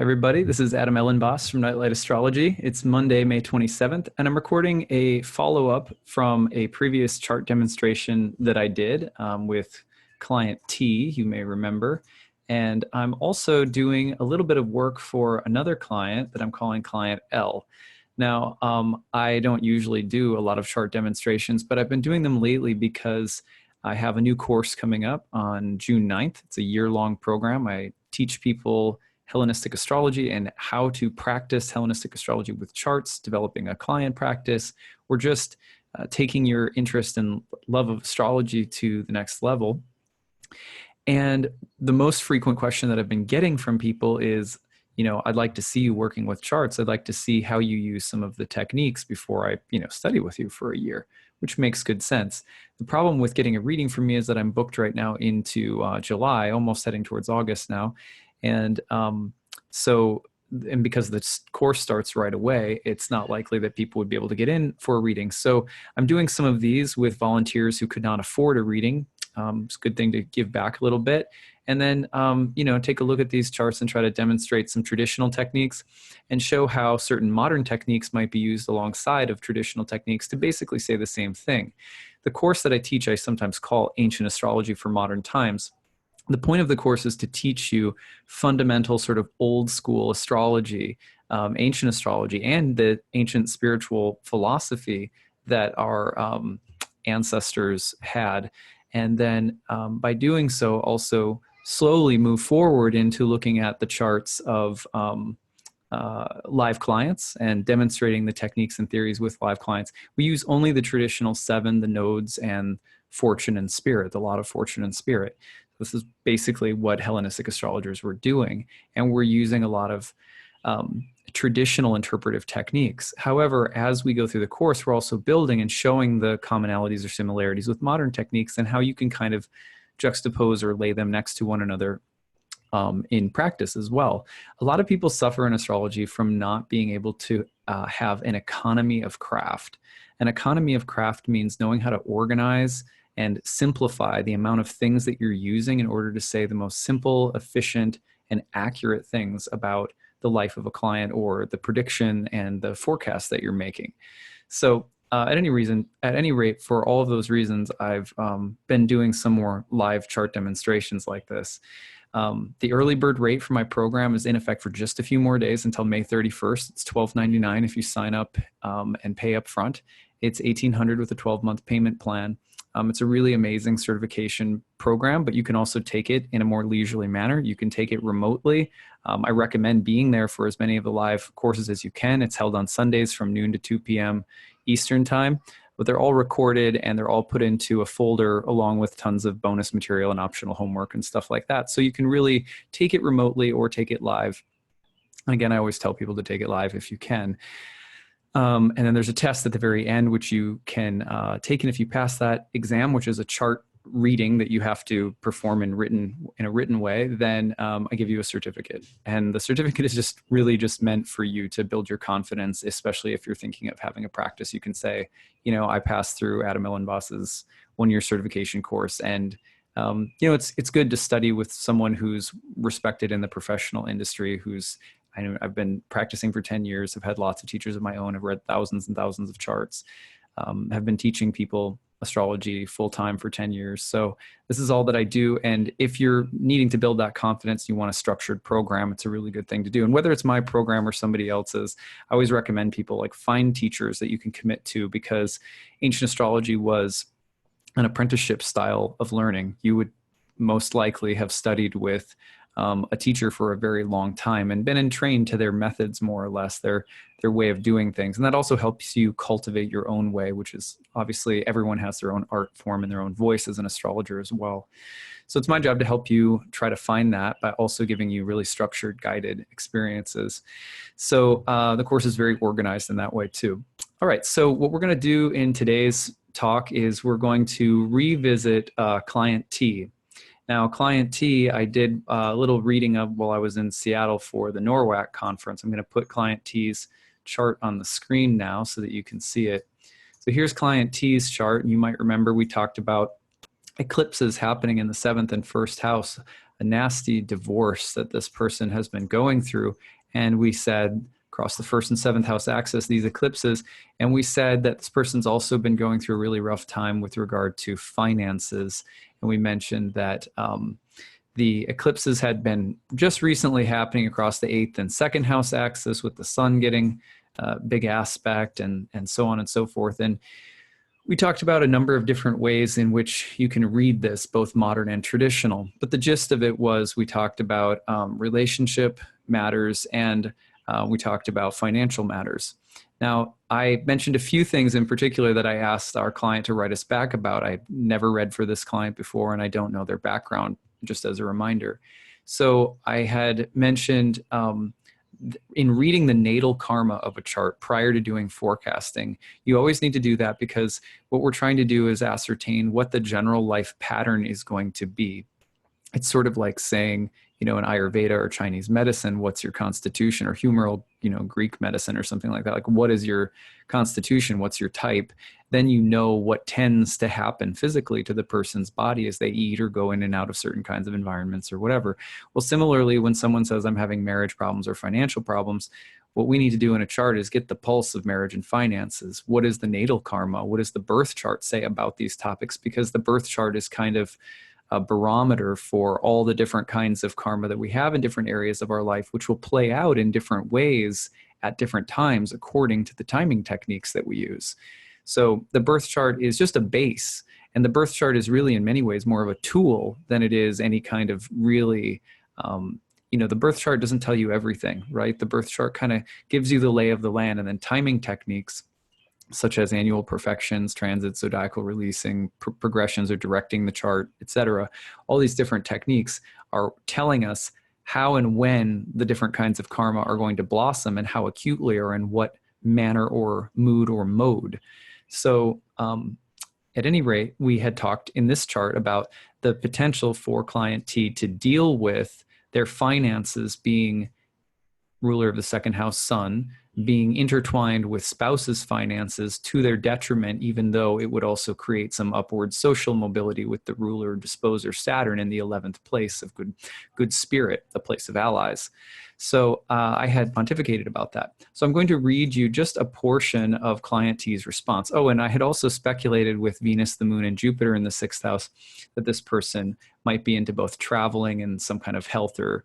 Everybody. This is Adam Elenbaas from Nightlight Astrology. It's Monday, May 27th, and I'm recording a follow-up from a previous chart demonstration that I did with client T, you may remember. And I'm also doing a little bit of work for another client that I'm calling client L. Now, I don't usually do a lot of chart demonstrations, but I've been doing them lately because I have a new course coming up on June 9th. It's a year-long program. I teach people Hellenistic astrology and how to practice Hellenistic astrology with charts, developing a client practice, or just taking your interest and love of astrology to the next level. And the most frequent question that I've been getting from people is, I'd like to see you working with charts. I'd like to see how you use some of the techniques before I, study with you for a year, which makes good sense. The problem with getting a reading from me is that I'm booked right now into July, almost heading towards August now. And because the course starts right away, it's not likely that people would be able to get in for a reading. So I'm doing some of these with volunteers who could not afford a reading. It's a good thing to give back a little bit. And then, take a look at these charts and try to demonstrate some traditional techniques and show how certain modern techniques might be used alongside of traditional techniques to basically say the same thing. The course that I teach, I sometimes call Ancient Astrology for Modern Times. The point of the course is to teach you fundamental sort of old school astrology, ancient astrology, and the ancient spiritual philosophy that our ancestors had. And then by doing so, also slowly move forward into looking at the charts of live clients and demonstrating the techniques and theories with live clients. We use only the traditional 7, the nodes, and fortune and spirit, the lot of fortune and spirit. This is basically what Hellenistic astrologers were doing, and we're using a lot of traditional interpretive techniques. However, as we go through the course, we're also building and showing the commonalities or similarities with modern techniques and how you can kind of juxtapose or lay them next to one another in practice as well. A lot of people suffer in astrology from not being able to have an economy of craft. An economy of craft means knowing how to organize and simplify the amount of things that you're using in order to say the most simple, efficient, and accurate things about the life of a client or the prediction and the forecast that you're making. So at any rate, for all of those reasons, I've been doing some more live chart demonstrations like this. The early bird rate for my program is in effect for just a few more days until May 31st. It's $12.99 if you sign up and pay up front. It's $1,800 with a 12-month payment plan. It's a really amazing certification program, but you can also take it in a more leisurely manner. You can take it remotely. I recommend being there for as many of the live courses as you can. It's held on Sundays from noon to 2 p.m. Eastern time, but they're all recorded and they're all put into a folder along with tons of bonus material and optional homework and stuff like that. So you can really take it remotely or take it live. And again, I always tell people to take it live if you can. And then there's a test at the very end, which you can take. And if you pass that exam, which is a chart reading that you have to perform in a written way, then I give you a certificate. And the certificate is just really just meant for you to build your confidence, especially if you're thinking of having a practice. You can say, I passed through Adam Elenbaas's one-year certification course. And it's good to study with someone who's respected in the professional industry, I've been practicing for 10 years. I've had lots of teachers of my own. I've read thousands and thousands of charts. Have been teaching people astrology full-time for 10 years. So this is all that I do. And if you're needing to build that confidence, you want a structured program, it's a really good thing to do. And whether it's my program or somebody else's, I always recommend people find teachers that you can commit to, because ancient astrology was an apprenticeship style of learning. You would most likely have studied with a teacher for a very long time and been trained to their methods, more or less, their way of doing things. And that also helps you cultivate your own way, which is obviously everyone has their own art form and their own voice as an astrologer as well. So it's my job to help you try to find that by also giving you really structured, guided experiences. So the course is very organized in that way too. All right, so what we're going to do in today's talk is we're going to revisit Client T. Now, Client T, I did a little reading of while I was in Seattle for the NORWAC conference. I'm going to put Client T's chart on the screen now so that you can see it. So here's Client T's chart. You might remember we talked about eclipses happening in the 7th and 1st house a nasty divorce that this person has been going through. And we said, across the first and seventh house axis, these eclipses, and we said that this person's also been going through a really rough time with regard to finances. And we mentioned that the eclipses had been just recently happening across the eighth and second house axis, with the sun getting big aspect, and so on and so forth. And we talked about a number of different ways in which you can read this, both modern and traditional. But the gist of it was, we talked about relationship matters, and we talked about financial matters. Now, I mentioned a few things in particular that I asked our client to write us back about. I never read for this client before, and I don't know their background, just as a reminder. So I had mentioned in reading the natal karma of a chart prior to doing forecasting, you always need to do that, because what we're trying to do is ascertain what the general life pattern is going to be. It's sort of like saying, in Ayurveda or Chinese medicine, what's your constitution, or humoral, Greek medicine or something like that. Like, what is your constitution? What's your type? Then you know what tends to happen physically to the person's body as they eat or go in and out of certain kinds of environments or whatever. Well, similarly, when someone says, I'm having marriage problems or financial problems, what we need to do in a chart is get the pulse of marriage and finances. What is the natal karma? What does the birth chart say about these topics? Because the birth chart is kind of a barometer for all the different kinds of karma that we have in different areas of our life, which will play out in different ways at different times according to the timing techniques that we use. So the birth chart is just a base, and the birth chart is really in many ways more of a tool than it is any kind of really, the birth chart doesn't tell you everything, right? The birth chart kind of gives you the lay of the land, and then timing techniques such as annual perfections, transits, zodiacal releasing, progressions or directing the chart, etc. All these different techniques are telling us how and when the different kinds of karma are going to blossom, and how acutely, or in what manner or mood or mode. So at any rate, we had talked in this chart about the potential for client T to deal with their finances being ruler of the second house sun, being intertwined with spouse's finances to their detriment, even though it would also create some upward social mobility with the ruler disposer Saturn in the 11th place of good spirit, the place of allies. So I had pontificated about that. So I'm going to read you just a portion of client T's response. Oh, and I had also speculated with Venus, the moon, and Jupiter in the 6th house that this person might be into both traveling and some kind of health or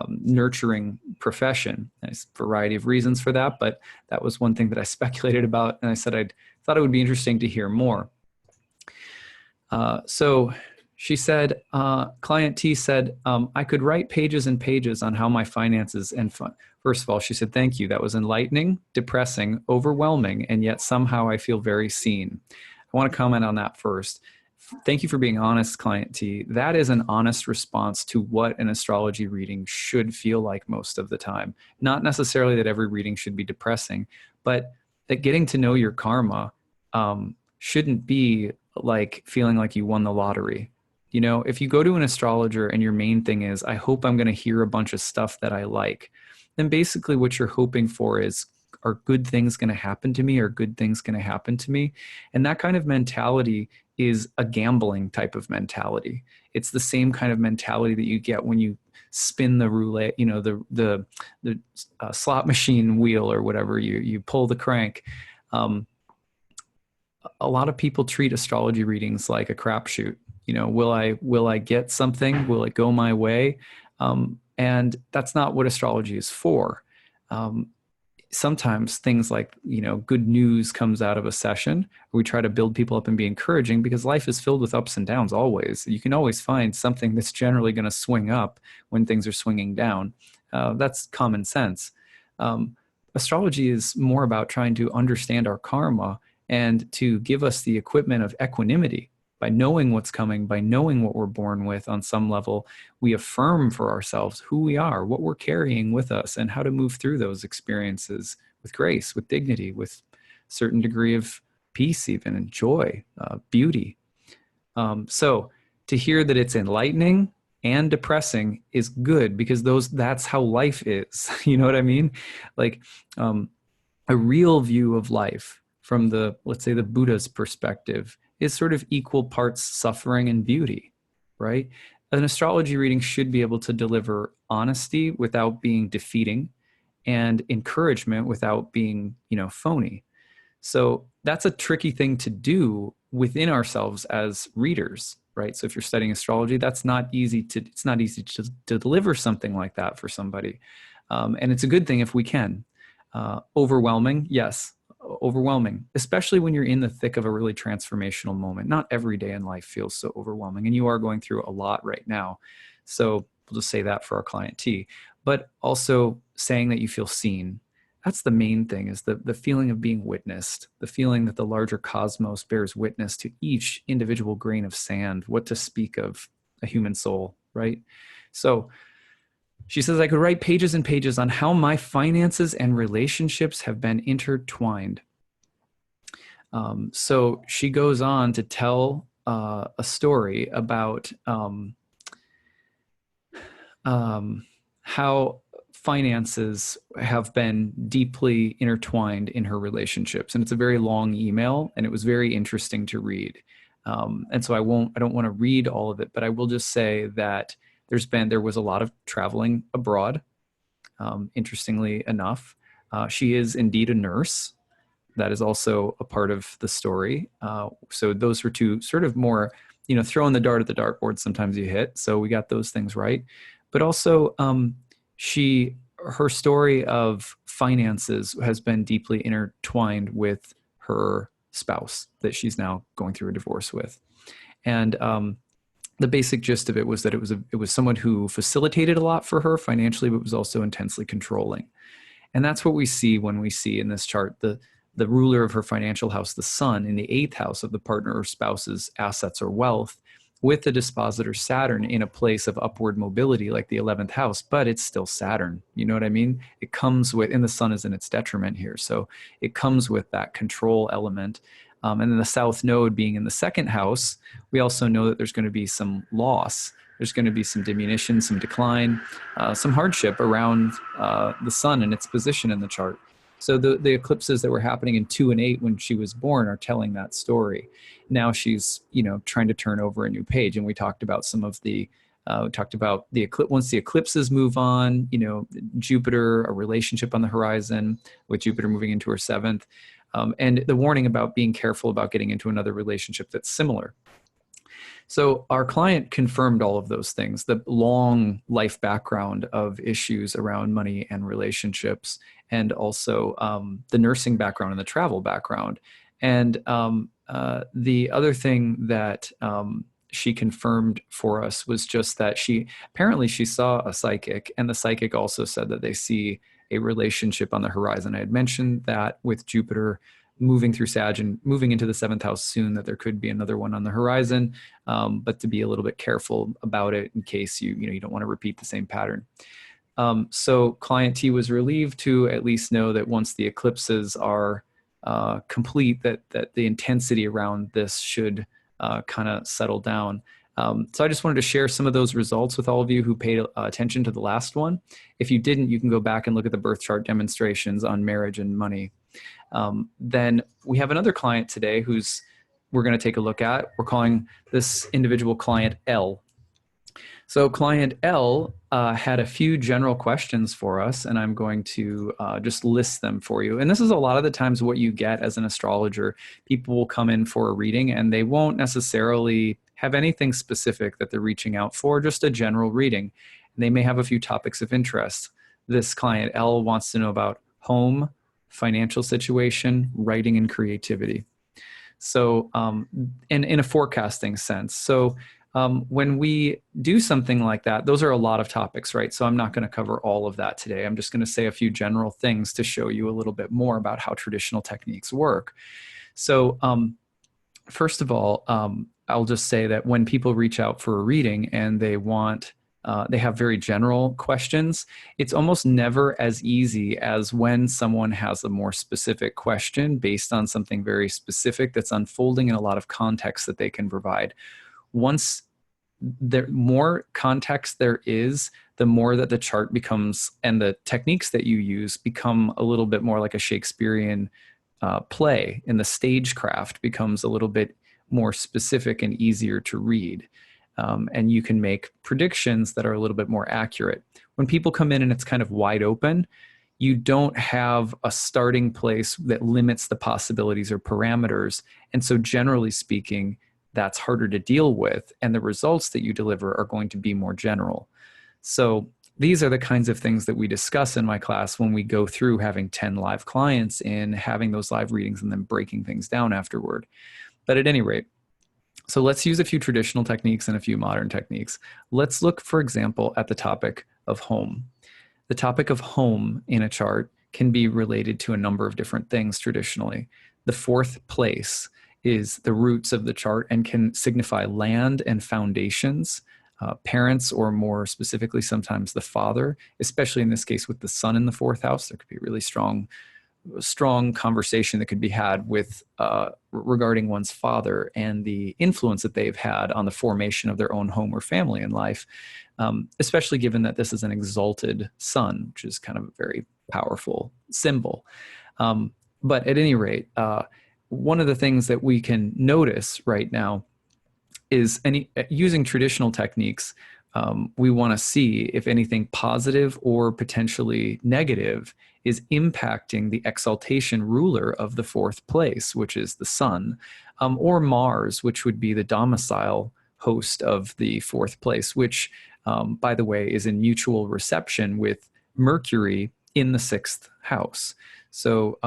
nurturing profession. There's a variety of reasons for that, but that was one thing that I speculated about, and I said I thought it would be interesting to hear more. So she said, client T said, I could write pages and pages on how my finances and first of all, she said, thank you. That was enlightening, depressing, overwhelming, and yet somehow I feel very seen. I want to comment on that first. Thank you for being honest, client T. That is an honest response to what an astrology reading should feel like most of the time. Not necessarily that every reading should be depressing, but that getting to know your karma shouldn't be like feeling like you won the lottery. If you go to an astrologer and your main thing is, I hope I'm going to hear a bunch of stuff that I like, then basically what you're hoping for is, are good things going to happen to me? Are good things going to happen to me? And that kind of mentality is a gambling type of mentality. It's the same kind of mentality that you get when you spin the roulette, the slot machine wheel or whatever, you pull the crank. A lot of people treat astrology readings like a crapshoot. Will I get something? Will it go my way? And that's not what astrology is for. Sometimes things like, good news comes out of a session. We try to build people up and be encouraging, because life is filled with ups and downs always. You can always find something that's generally going to swing up when things are swinging down. That's common sense. Astrology is more about trying to understand our karma and to give us the equipment of equanimity. By knowing what's coming, by knowing what we're born with on some level, we affirm for ourselves who we are, what we're carrying with us, and how to move through those experiences with grace, with dignity, with a certain degree of peace even, and joy, beauty. So to hear that it's enlightening and depressing is good, because that's how life is. You know what I mean? Like a real view of life from let's say the Buddha's perspective is sort of equal parts suffering and beauty, right? an astrology reading should be able to deliver honesty without being defeating, and encouragement without being, phony. So that's a tricky thing to do within ourselves as readers, right? So if you're studying astrology, it's not easy to deliver something like that for somebody. And it's a good thing if we can. Overwhelming, yes, overwhelming, especially when you're in the thick of a really transformational moment. Not every day in life feels so overwhelming, and you are going through a lot right now. So we'll just say that for our client T. But also saying that you feel seen. That's the main thing, is the feeling of being witnessed, the feeling that the larger cosmos bears witness to each individual grain of sand, what to speak of a human soul, right? So she says, I could write pages and pages on how my finances and relationships have been intertwined. So she goes on to tell a story about how finances have been deeply intertwined in her relationships. And it's a very long email, and it was very interesting to read. And so I don't want to read all of it, but I will just say that there was a lot of traveling abroad. Interestingly enough, she is indeed a nurse. That is also a part of the story. So those were two sort of more, throwing the dart at the dartboard, sometimes you hit. So we got those things right. But also, her story of finances has been deeply intertwined with her spouse that she's now going through a divorce with. And the basic gist of it was that it was someone who facilitated a lot for her financially, but was also intensely controlling. And that's what we see when we see in this chart the ruler of her financial house, the sun, in the 8th house of the partner or spouse's assets or wealth, with the dispositor Saturn in a place of upward mobility like the 11th house, but it's still Saturn. You know what I mean? It comes with, and the sun is in its detriment here. So it comes with that control element. And then the south node being in the 2nd house, we also know that there's going to be some loss. There's going to be some diminution, some decline, some hardship around the sun and its position in the chart. So the eclipses that were happening in 2 and 8 when she was born are telling that story. Now she's, trying to turn over a new page. And we talked about some of the once the eclipses move on, Jupiter, a relationship on the horizon with Jupiter moving into her 7th. And the warning about being careful about getting into another relationship that's similar. So our client confirmed all of those things, the long life background of issues around money and relationships, and also the nursing background and the travel background. And the other thing that she confirmed for us was just that she saw a psychic, and the psychic also said that they see a relationship on the horizon. I had mentioned that with Jupiter moving through Sag and moving into the 7th house soon, that there could be another one on the horizon, but to be a little bit careful about it in case you don't want to repeat the same pattern. So client T was relieved to at least know that once the eclipses are complete, that the intensity around this should kind of settle down. So I just wanted to share some of those results with all of you who paid attention to the last one. If you didn't, you can go back and look at the birth chart demonstrations on marriage and money. Then we have another client today we're going to take a look at. We're calling this individual client L. So client L had a few general questions for us, and I'm going to just list them for you. And this is a lot of the times what you get as an astrologer. People will come in for a reading, and they won't necessarily have anything specific that they're reaching out for, just a general reading. And they may have a few topics of interest. This client L wants to know about home, financial situation, writing, and creativity. So in a forecasting sense. So when we do something like that, those are a lot of topics, right? So I'm not going to cover all of that today. I'm just going to say a few general things to show you a little bit more about how traditional techniques work. So first of all, I'll just say that when people reach out for a reading and they have very general questions, it's almost never as easy as when someone has a more specific question based on something very specific that's unfolding in a lot of context that they can provide. Once the more context there is, the more that the chart becomes, and the techniques that you use become a little bit more like a Shakespearean play, and the stagecraft becomes a little bit more specific and easier to read. and you can make predictions that are a little bit more accurate. When people come in and it's kind of wide open, you don't have a starting place that limits the possibilities or parameters. And so generally speaking, that's harder to deal with, and the results that you deliver are going to be more general. So these are the kinds of things that we discuss in my class when we go through having 10 live clients and having those live readings and then breaking things down afterward. But at any rate, so let's use a few traditional techniques and a few modern techniques. Let's look, for example, at the topic of home. The topic of home in a chart can be related to a number of different things traditionally. The fourth place is the roots of the chart and can signify land and foundations, parents, or more specifically, sometimes the father, especially in this case with the sun in the fourth house. There could be a really strong conversation that could be had with regarding one's father and the influence that they've had on the formation of their own home or family in life, especially given that this is an exalted sun, which is kind of a very powerful symbol. But at any rate, one of the things that we can notice right now is using traditional techniques, we want to see if anything positive or potentially negative is impacting the exaltation ruler of the fourth place, which is the sun, or Mars, which would be the domicile host of the fourth place, which, by the way, is in mutual reception with Mercury in the sixth house. So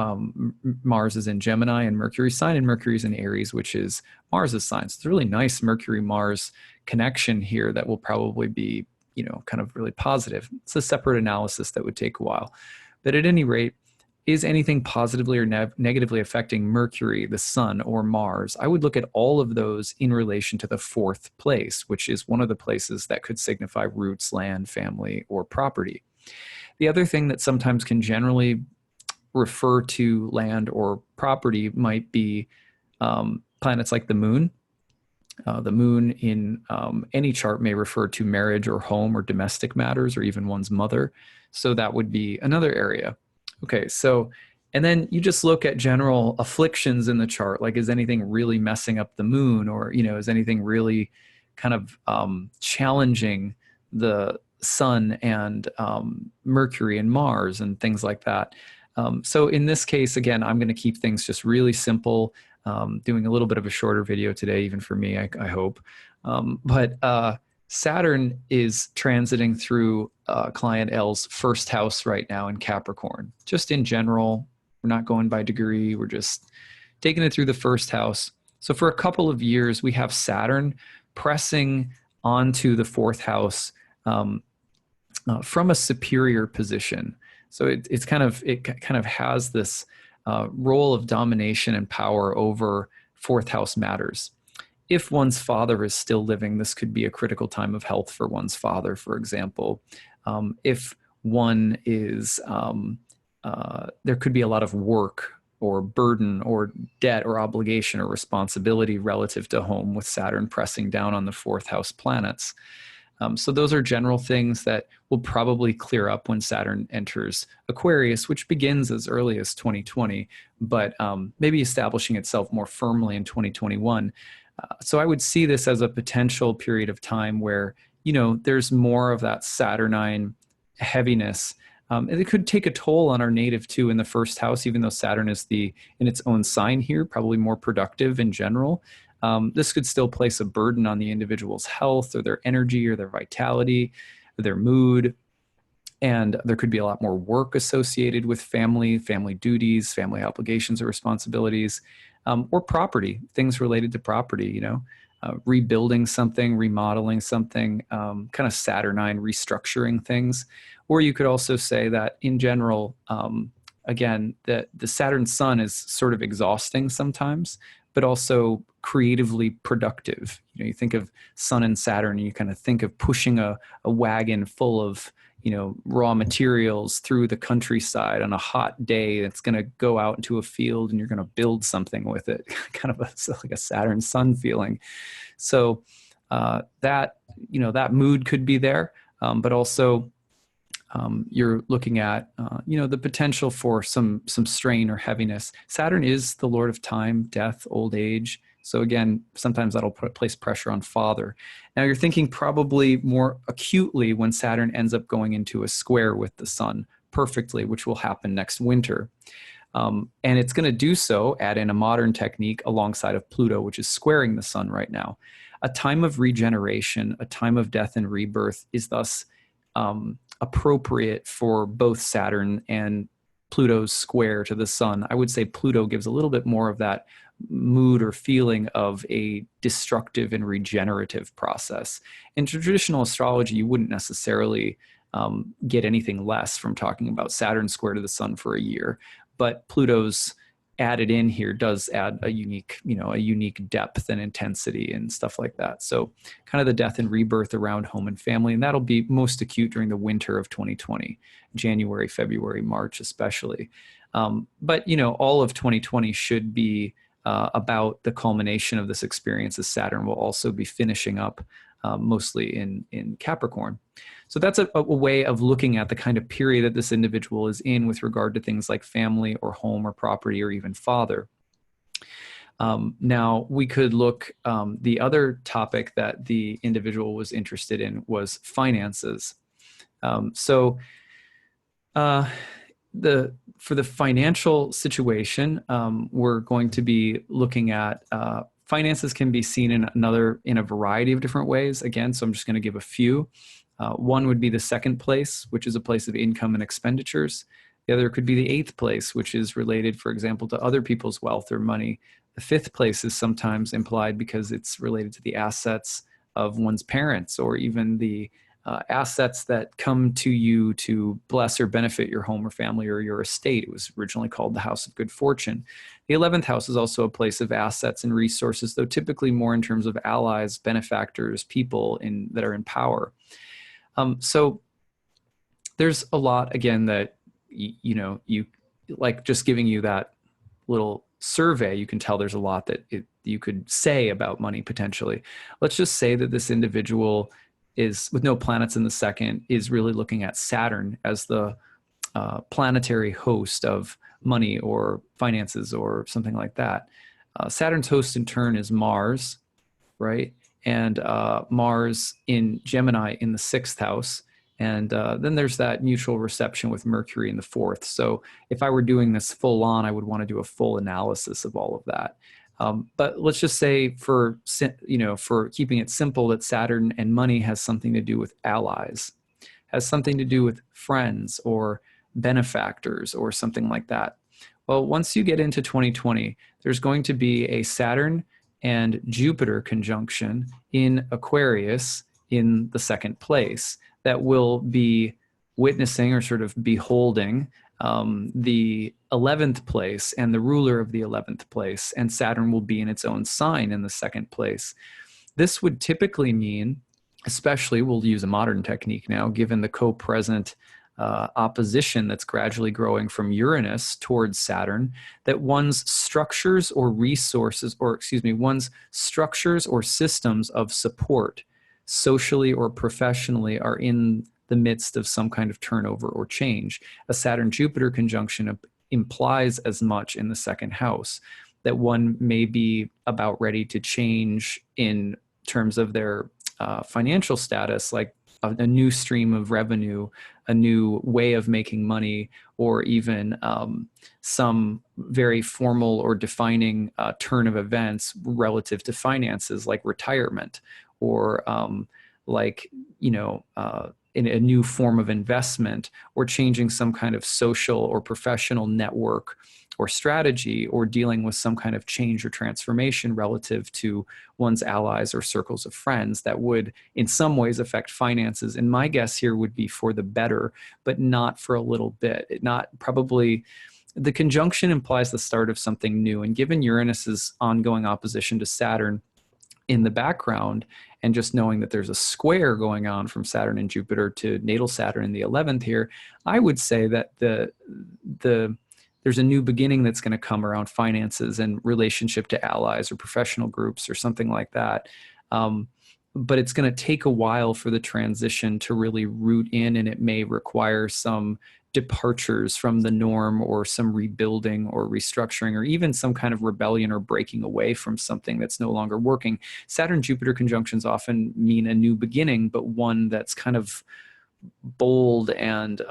Mars is in Gemini and Mercury's sign, and Mercury's in Aries, which is Mars's sign. So it's a really nice Mercury-Mars connection here that will probably be, kind of really positive. It's a separate analysis that would take a while. But at any rate, is anything positively or negatively affecting Mercury, the sun, or Mars? I would look at all of those in relation to the fourth place, which is one of the places that could signify roots, land, family, or property. The other thing that sometimes can generally refer to land or property might be planets like the moon. The moon in any chart may refer to marriage or home or domestic matters or even one's mother. So that would be another area. Okay, so, and then you just look at general afflictions in the chart, like is anything really messing up the moon, or, is anything really kind of challenging the sun and Mercury and Mars and things like that. So in this case, again, I'm going to keep things just really simple, doing a little bit of a shorter video today, even for me, I hope. But Saturn is transiting through client L's first house right now in Capricorn. Just in general, we're not going by degree, we're just taking it through the first house. So for a couple of years, we have Saturn pressing onto the fourth house from a superior position. So it kind of has this role of domination and power over fourth house matters. If one's father is still living, this could be a critical time of health for one's father, for example. If one is, there could be a lot of work or burden or debt or obligation or responsibility relative to home with Saturn pressing down on the fourth house planets. So those are general things that will probably clear up when Saturn enters Aquarius, which begins as early as 2020, but maybe establishing itself more firmly in 2021. So I would see this as a potential period of time where, there's more of that Saturnine heaviness. And it could take a toll on our native too in the first house, even though Saturn is in its own sign here, probably more productive in general. This could still place a burden on the individual's health or their energy or their vitality, or their mood. And there could be a lot more work associated with family duties, family obligations or responsibilities, or property, things related to property, rebuilding something, remodeling something, kind of Saturnine restructuring things. Or you could also say that in general, again, the Saturn sun is sort of exhausting sometimes, but also creatively productive. You think of Sun and Saturn, and you kind of think of pushing a wagon full of, raw materials through the countryside on a hot day. It's going to go out into a field and you're going to build something with it, kind of like a Saturn sun feeling. So that mood could be there, but also you're looking at, the potential for some strain or heaviness. Saturn is the lord of time, death, old age. So again, sometimes that'll place pressure on father. Now you're thinking probably more acutely when Saturn ends up going into a square with the sun perfectly, which will happen next winter. And it's going to do so, add in a modern technique alongside of Pluto, which is squaring the sun right now. A time of regeneration, a time of death and rebirth is thus appropriate for both Saturn and Pluto's square to the sun. I would say Pluto gives a little bit more of that mood or feeling of a destructive and regenerative process. In traditional astrology, you wouldn't necessarily get anything less from talking about Saturn square to the sun for a year, but Pluto's added in here does add a unique, a unique depth and intensity and stuff like that. So kind of the death and rebirth around home and family, and that'll be most acute during the winter of 2020, January, February, March, especially. But all of 2020 should be about the culmination of this experience, as Saturn will also be finishing up mostly in Capricorn. So that's a way of looking at the kind of period that this individual is in with regard to things like family or home or property or even father. Now, we could look, the other topic that the individual was interested in was finances. For the financial situation, we're going to be looking at finances can be seen in a variety of different ways. Again, so I'm just going to give a few. One would be the second place, which is a place of income and expenditures. The other could be the eighth place, which is related, for example, to other people's wealth or money. The fifth place is sometimes implied because it's related to the assets of one's parents, or even the assets that come to you to bless or benefit your home or family or your estate. It was originally called the House of Good Fortune. The 11th house is also a place of assets and resources, though typically more in terms of allies, benefactors, people that are in power. So there's a lot, again, that, you like just giving you that little survey, you can tell there's a lot that you could say about money potentially. Let's just say that this individual is, with no planets in the second, is really looking at Saturn as the planetary host of money or finances or something like that. Saturn's host in turn is Mars, right? And Mars in Gemini in the sixth house. And then there's that mutual reception with Mercury in the fourth. So if I were doing this full on, I would want to do a full analysis of all of that. But let's just say for keeping it simple, that Saturn and money has something to do with allies, has something to do with friends or benefactors or something like that. Well, once you get into 2020, there's going to be a Saturn and Jupiter conjunction in Aquarius in the second place that will be witnessing or sort of beholding the 11th place and the ruler of the 11th place, and Saturn will be in its own sign in the second place. This would typically mean, especially, we'll use a modern technique now, given the co-present opposition that's gradually growing from Uranus towards Saturn, that one's structures or resources, or one's structures or systems of support, socially or professionally, are in the midst of some kind of turnover or change. A Saturn-Jupiter conjunction implies as much in the second house, that one may be about ready to change in terms of their financial status, like a new stream of revenue, a new way of making money, or even some very formal or defining turn of events relative to finances, like retirement, or in a new form of investment, or changing some kind of social or professional network or strategy, or dealing with some kind of change or transformation relative to one's allies or circles of friends that would in some ways affect finances. And my guess here would be for the better, but not for a little bit. The conjunction implies the start of something new. And given Uranus's ongoing opposition to Saturn in the background, and just knowing that there's a square going on from Saturn and Jupiter to natal Saturn in the 11th here, I would say that there's a new beginning that's going to come around finances and relationship to allies or professional groups or something like that. But it's going to take a while for the transition to really root in, and it may require some departures from the norm, or some rebuilding or restructuring, or even some kind of rebellion or breaking away from something that's no longer working. Saturn-Jupiter conjunctions often mean a new beginning, but one that's kind of bold and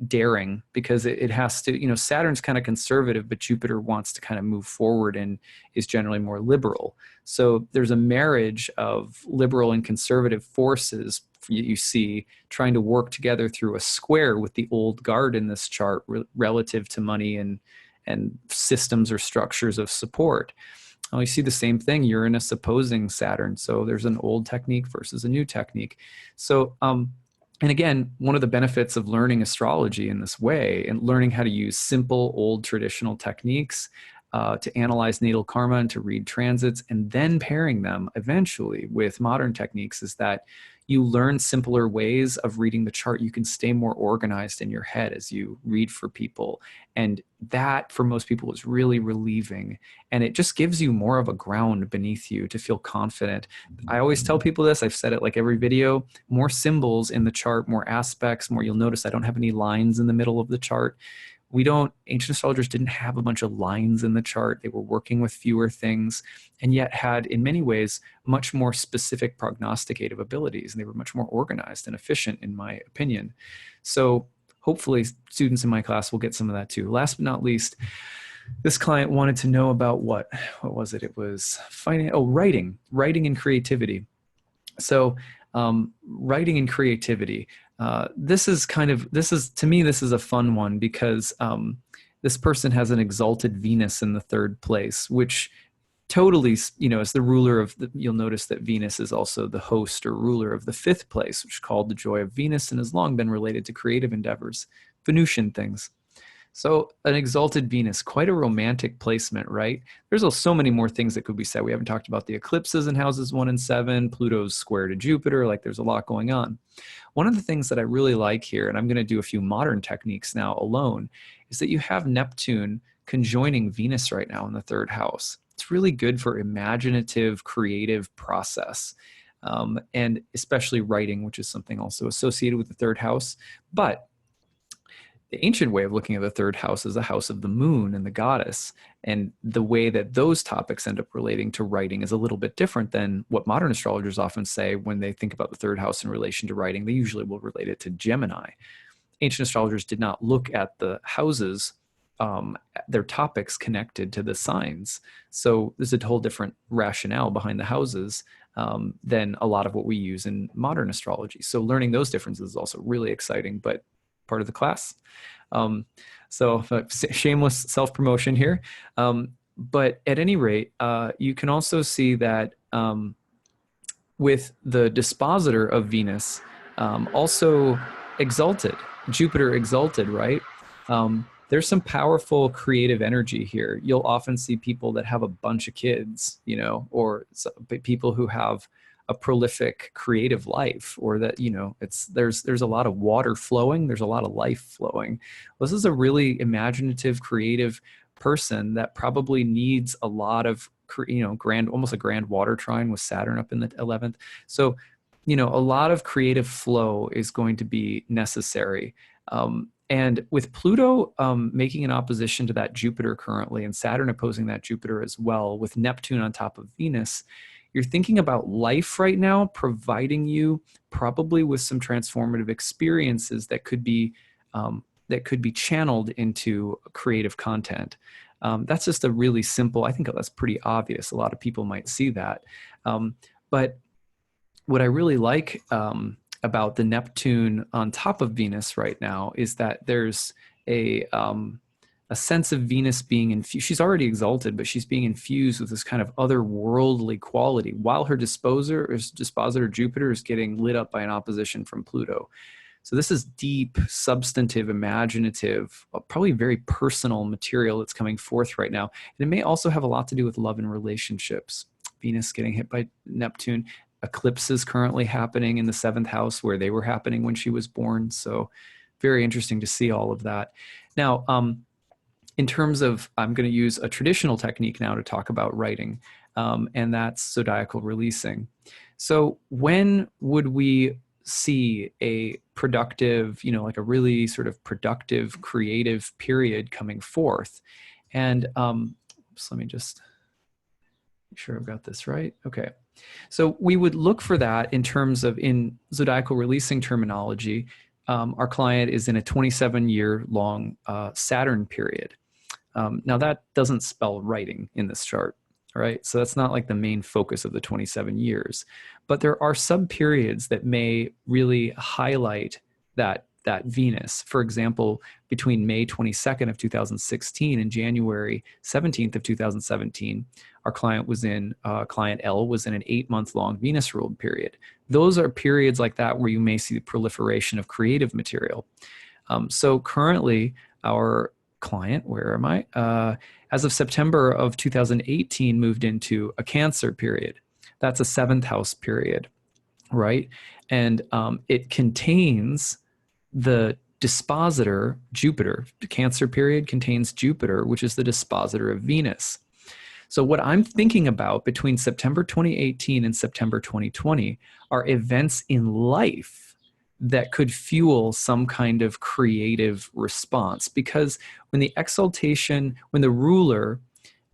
daring, because it has to, Saturn's kind of conservative, but Jupiter wants to kind of move forward and is generally more liberal. So there's a marriage of liberal and conservative forces you see trying to work together through a square with the old guard in this chart relative to money and systems or structures of support. We see the same thing, Uranus opposing Saturn. So there's an old technique versus a new technique. So, and again, one of the benefits of learning astrology in this way and learning how to use simple, old traditional techniques to analyze natal karma and to read transits, and then pairing them eventually with modern techniques, is that you learn simpler ways of reading the chart. You can stay more organized in your head as you read for people. And that, for most people, is really relieving. And it just gives you more of a ground beneath you to feel confident. I always tell people this, I've said it like every video, more symbols in the chart, more aspects, more. You'll notice I don't have any lines in the middle of the chart. Ancient astrologers didn't have a bunch of lines in the chart. They were working with fewer things, and yet had, in many ways, much more specific prognosticative abilities. And they were much more organized and efficient, in my opinion. So hopefully students in my class will get some of that too. Last but not least, this client wanted to know about what was it? It was writing and creativity. So writing and creativity. This is to me, this is a fun one, because this person has an exalted Venus in the 3rd place, which totally, is the ruler of you'll notice that Venus is also the host or ruler of the 5th place, which is called the joy of Venus and has long been related to creative endeavors, Venusian things. So an exalted Venus, quite a romantic placement, right? There's so many more things that could be said. We haven't talked about the eclipses in houses 1 and 7, Pluto's square to Jupiter, like there's a lot going on. One of the things that I really like here, and I'm going to do a few modern techniques now alone, is that you have Neptune conjoining Venus right now in the 3rd house. It's really good for imaginative, creative process, and especially writing, which is something also associated with the 3rd house. But the ancient way of looking at the 3rd house is a house of the moon and the goddess. And the way that those topics end up relating to writing is a little bit different than what modern astrologers often say when they think about the 3rd house in relation to writing. They usually will relate it to Gemini. Ancient astrologers did not look at the houses, their topics connected to the signs. So there's a whole different rationale behind the houses than a lot of what we use in modern astrology. So learning those differences is also really exciting, but part of the class. So shameless self-promotion here. But at any rate, you can also see that with the dispositor of Venus, also exalted, Jupiter exalted, right? There's some powerful creative energy here. You'll often see people that have a bunch of kids, or people who have a prolific creative life, or that, there's a lot of water flowing, there's a lot of life flowing. This is a really imaginative, creative person that probably needs a lot of, almost a grand water trine with Saturn up in the 11th. So, a lot of creative flow is going to be necessary. And with Pluto making an opposition to that Jupiter currently, and Saturn opposing that Jupiter as well, with Neptune on top of Venus, you're thinking about life right now, providing you probably with some transformative experiences that could be channeled into creative content. That's just a really simple, I think that's pretty obvious. A lot of people might see that. But what I really like about the Neptune on top of Venus right now is that there's a sense of Venus being infused. She's already exalted, but she's being infused with this kind of otherworldly quality, while her dispositor Jupiter is getting lit up by an opposition from Pluto. So this is deep, substantive, imaginative, probably very personal material that's coming forth right now. And it may also have a lot to do with love and relationships. Venus getting hit by Neptune. Eclipses currently happening in the 7th house where they were happening when she was born. So very interesting to see all of that. Now, in terms of, I'm going to use a traditional technique now to talk about writing, and that's zodiacal releasing. So when would we see a productive, like a really sort of productive, creative period coming forth. And so let me just make sure I've got this right. Okay. So we would look for that in terms of, in zodiacal releasing terminology, our client is in a 27-year long Saturn period. Now that doesn't spell writing in this chart, right? So that's not like the main focus of the 27 years, but there are sub periods that may really highlight that Venus. For example, between May 22nd of 2016 and January 17th of 2017, our client L was in an 8-month-long Venus ruled period. Those are periods like that where you may see the proliferation of creative material. So currently, our client, where am I? As of September of 2018, moved into a Cancer period. That's a 7th house period, right? And it contains the dispositor, Jupiter. The Cancer period contains Jupiter, which is the dispositor of Venus. So what I'm thinking about between September 2018 and September 2020 are events in life that could fuel some kind of creative response. Because when the ruler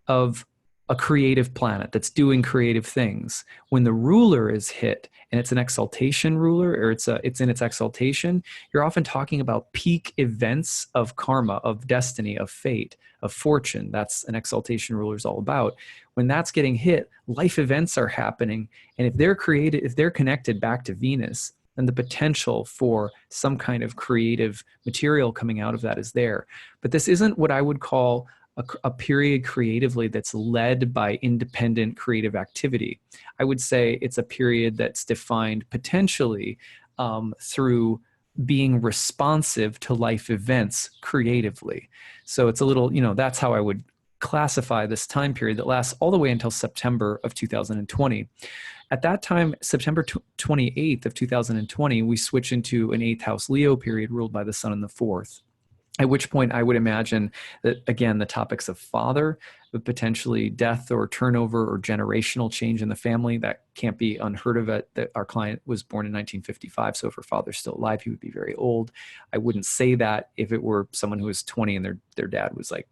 of a creative planet that's doing creative things, when the ruler is hit and it's an exaltation ruler, or it's in its exaltation, you're often talking about peak events of karma, of destiny, of fate, of fortune. That's an exaltation ruler is all about. When that's getting hit, life events are happening. And if they're connected back to Venus, then the potential for some kind of creative material coming out of that is there. But this isn't what I would call a period creatively that's led by independent creative activity. I would say it's a period that's defined potentially through being responsive to life events creatively. So it's a little, that's how I would classify this time period that lasts all the way until September of 2020. At that time, September 28th of 2020, we switch into an 8th house Leo period ruled by the sun in the 4th. At which point I would imagine that, again, the topics of father, but potentially death or turnover or generational change in the family, that can't be unheard of. That our client was born in 1955, so if her father's still alive, he would be very old. I wouldn't say that if it were someone who was 20 and their dad was like,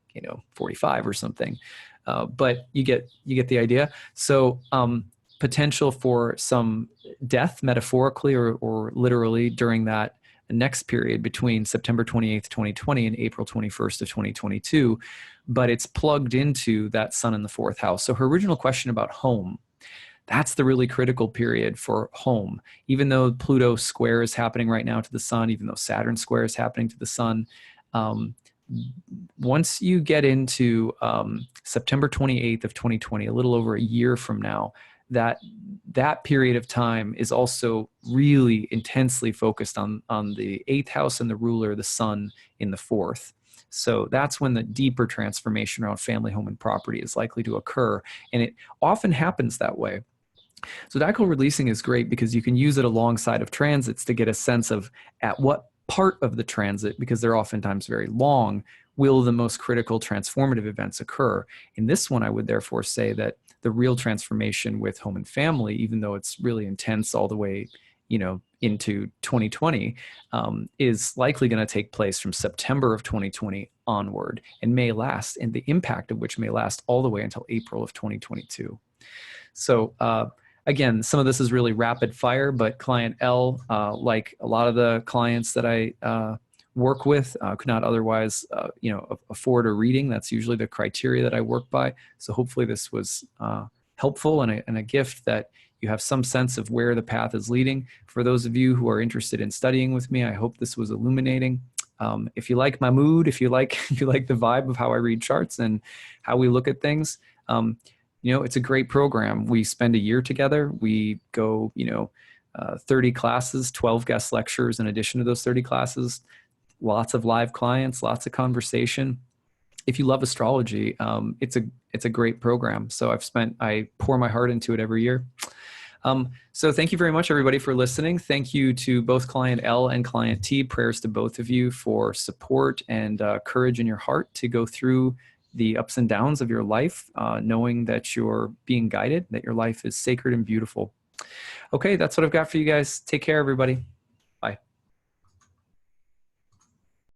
45 or something. But you get the idea. So potential for some death, metaphorically or literally, during that next period between September 28th, 2020 and April 21st of 2022, but it's plugged into that sun in the 4th house. So her original question about home, that's the really critical period for home. Even though Pluto square is happening right now to the sun, even though Saturn square is happening to the sun, once you get into September 28th of 2020, a little over a year from now, that period of time is also really intensely focused on the 8th house and the ruler, the sun, in the 4th. So that's when the deeper transformation around family, home, and property is likely to occur. And it often happens that way. Zodiacal releasing is great because you can use it alongside of transits to get a sense of at what part of the transit, because they're oftentimes very long, will the most critical transformative events occur. In this one, I would therefore say that the real transformation with home and family, even though it's really intense all the way, into 2020, is likely going to take place from September of 2020 onward, and may last, and the impact of which may last all the way until April of 2022. So again, some of this is really rapid fire, but client L, like a lot of the clients that I work with, could not otherwise, afford a reading. That's usually the criteria that I work by. So hopefully this was helpful and a gift that you have some sense of where the path is leading. For those of you who are interested in studying with me, I hope this was illuminating. If you like my mood, if you like the vibe of how I read charts and how we look at things, it's a great program. We spend a year together. We go, 30 classes, 12 guest lectures in addition to those 30 classes. Lots of live clients, lots of conversation. If you love astrology, it's a great program. So I pour my heart into it every year. So thank you very much, everybody, for listening. Thank you to both client L and client T. Prayers to both of you for support and courage in your heart to go through the ups and downs of your life, knowing that you're being guided, that your life is sacred and beautiful. Okay, that's what I've got for you guys. Take care, everybody.